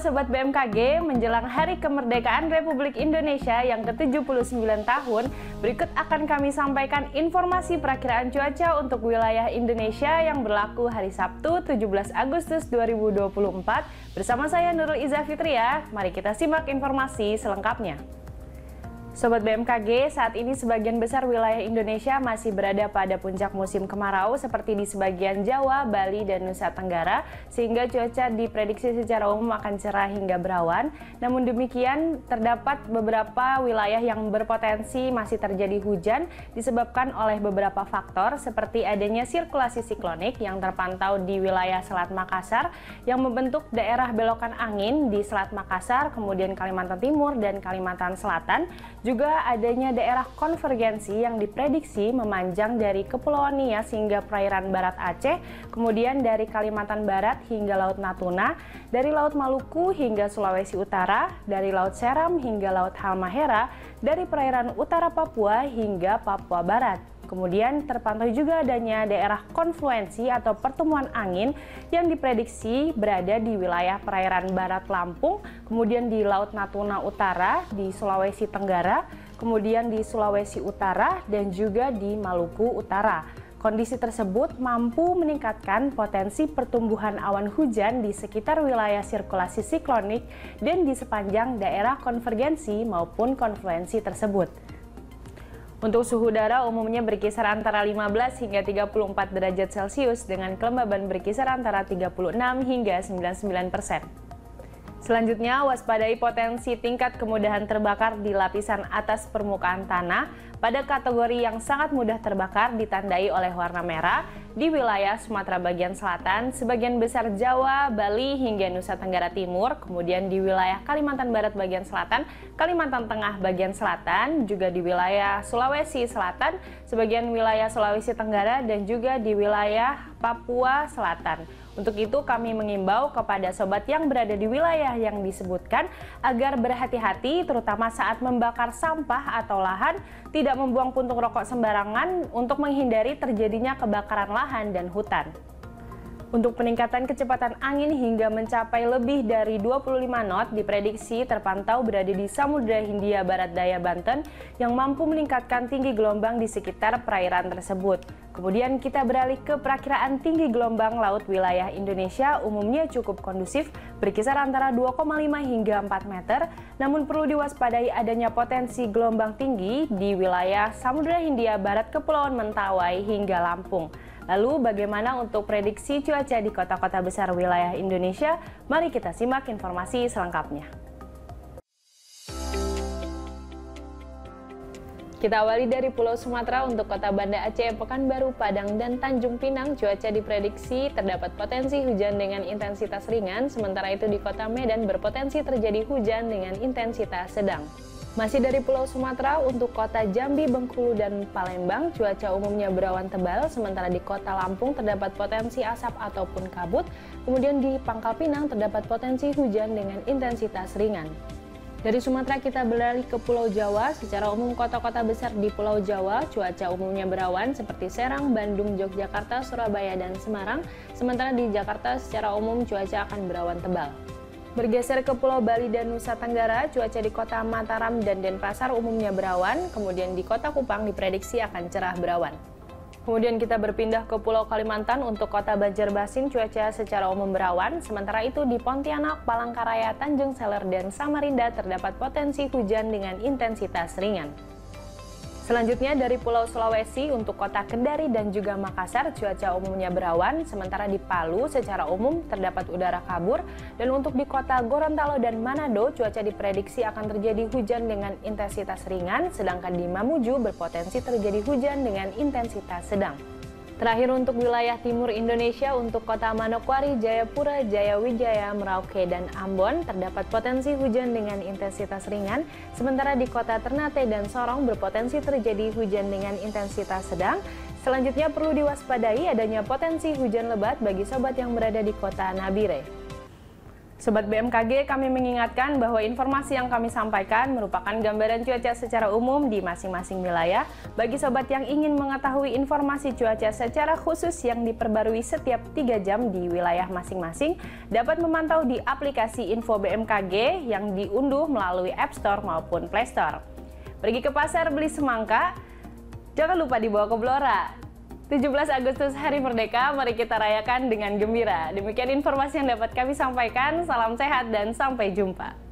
Sobat BMKG, menjelang Hari Kemerdekaan Republik Indonesia yang ke-79 tahun, berikut akan kami sampaikan informasi perakiraan cuaca untuk wilayah Indonesia yang berlaku hari Sabtu 17 Agustus 2024 bersama saya Nurul Iza Fitria. Mari kita simak informasi selengkapnya. Sobat BMKG, saat ini sebagian besar wilayah Indonesia masih berada pada puncak musim kemarau seperti di sebagian Jawa, Bali, dan Nusa Tenggara, sehingga cuaca diprediksi secara umum akan cerah hingga berawan. Namun demikian, terdapat beberapa wilayah yang berpotensi masih terjadi hujan disebabkan oleh beberapa faktor seperti adanya sirkulasi siklonik yang terpantau di wilayah Selat Makassar yang membentuk daerah belokan angin di Selat Makassar, kemudian Kalimantan Timur dan Kalimantan Selatan. Juga adanya daerah konvergensi yang diprediksi memanjang dari Kepulauan Nias hingga perairan Barat Aceh, kemudian dari Kalimantan Barat hingga Laut Natuna, dari Laut Maluku hingga Sulawesi Utara, dari Laut Seram hingga Laut Halmahera, dari perairan utara Papua hingga Papua Barat. Kemudian terpantau juga adanya daerah konfluensi atau pertemuan angin yang diprediksi berada di wilayah perairan Barat Lampung, kemudian di Laut Natuna Utara, di Sulawesi Tenggara, kemudian di Sulawesi Utara, dan juga di Maluku Utara. Kondisi tersebut mampu meningkatkan potensi pertumbuhan awan hujan di sekitar wilayah sirkulasi siklonik dan di sepanjang daerah konvergensi maupun konfluensi tersebut. Untuk suhu udara umumnya berkisar antara 15 hingga 34 derajat Celcius dengan kelembaban berkisar antara 36 hingga 99%. Selanjutnya, waspadai potensi tingkat kemudahan terbakar di lapisan atas permukaan tanah pada kategori yang sangat mudah terbakar ditandai oleh warna merah di wilayah Sumatera bagian selatan, sebagian besar Jawa, Bali, hingga Nusa Tenggara Timur, kemudian di wilayah Kalimantan Barat bagian selatan, Kalimantan Tengah bagian selatan, juga di wilayah Sulawesi Selatan, sebagian wilayah Sulawesi Tenggara, dan juga di wilayah Papua Selatan. Untuk itu kami mengimbau kepada sobat yang berada di wilayah yang disebutkan agar berhati-hati terutama saat membakar sampah atau lahan, tidak membuang puntung rokok sembarangan untuk menghindari terjadinya kebakaran lahan dan hutan. Untuk peningkatan kecepatan angin hingga mencapai lebih dari 25 knot diprediksi terpantau berada di Samudra Hindia Barat Daya Banten yang mampu meningkatkan tinggi gelombang di sekitar perairan tersebut. Kemudian kita beralih ke perakiraan tinggi gelombang laut wilayah Indonesia umumnya cukup kondusif berkisar antara 2,5 hingga 4 meter, namun perlu diwaspadai adanya potensi gelombang tinggi di wilayah Samudra Hindia Barat, Kepulauan Mentawai hingga Lampung. Lalu bagaimana untuk prediksi cuaca di kota-kota besar wilayah Indonesia? Mari kita simak informasi selengkapnya. Kita awali dari Pulau Sumatera. Untuk kota Banda Aceh, Pekanbaru, Padang, dan Tanjung Pinang, cuaca diprediksi terdapat potensi hujan dengan intensitas ringan, sementara itu di kota Medan berpotensi terjadi hujan dengan intensitas sedang. Masih dari Pulau Sumatera, untuk kota Jambi, Bengkulu, dan Palembang, cuaca umumnya berawan tebal, sementara di kota Lampung terdapat potensi asap ataupun kabut, kemudian di Pangkal Pinang terdapat potensi hujan dengan intensitas ringan. Dari Sumatera kita beralih ke Pulau Jawa. Secara umum kota-kota besar di Pulau Jawa, cuaca umumnya berawan seperti Serang, Bandung, Yogyakarta, Surabaya, dan Semarang, sementara di Jakarta secara umum cuaca akan berawan tebal. Bergeser ke Pulau Bali dan Nusa Tenggara, cuaca di kota Mataram dan Denpasar umumnya berawan, kemudian di kota Kupang diprediksi akan cerah berawan. Kemudian kita berpindah ke Pulau Kalimantan. Untuk kota Banjarmasin cuaca secara umum berawan, sementara itu di Pontianak, Palangkaraya, Tanjung Seler, dan Samarinda terdapat potensi hujan dengan intensitas ringan. Selanjutnya dari Pulau Sulawesi, untuk kota Kendari dan juga Makassar cuaca umumnya berawan, sementara di Palu secara umum terdapat udara kabur, dan untuk di kota Gorontalo dan Manado cuaca diprediksi akan terjadi hujan dengan intensitas ringan, sedangkan di Mamuju berpotensi terjadi hujan dengan intensitas sedang. Terakhir untuk wilayah timur Indonesia, untuk kota Manokwari, Jayapura, Jayawijaya, Merauke, dan Ambon terdapat potensi hujan dengan intensitas ringan, sementara di kota Ternate dan Sorong berpotensi terjadi hujan dengan intensitas sedang. Selanjutnya perlu diwaspadai adanya potensi hujan lebat bagi sobat yang berada di kota Nabire. Sobat BMKG, kami mengingatkan bahwa informasi yang kami sampaikan merupakan gambaran cuaca secara umum di masing-masing wilayah. Bagi sobat yang ingin mengetahui informasi cuaca secara khusus yang diperbarui setiap 3 jam di wilayah masing-masing, dapat memantau di aplikasi Info BMKG yang diunduh melalui App Store maupun Play Store. Pergi ke pasar beli semangka, jangan lupa dibawa ke Blora. 17 Agustus Hari Merdeka, mari kita rayakan dengan gembira. Demikian informasi yang dapat kami sampaikan. Salam sehat dan sampai jumpa.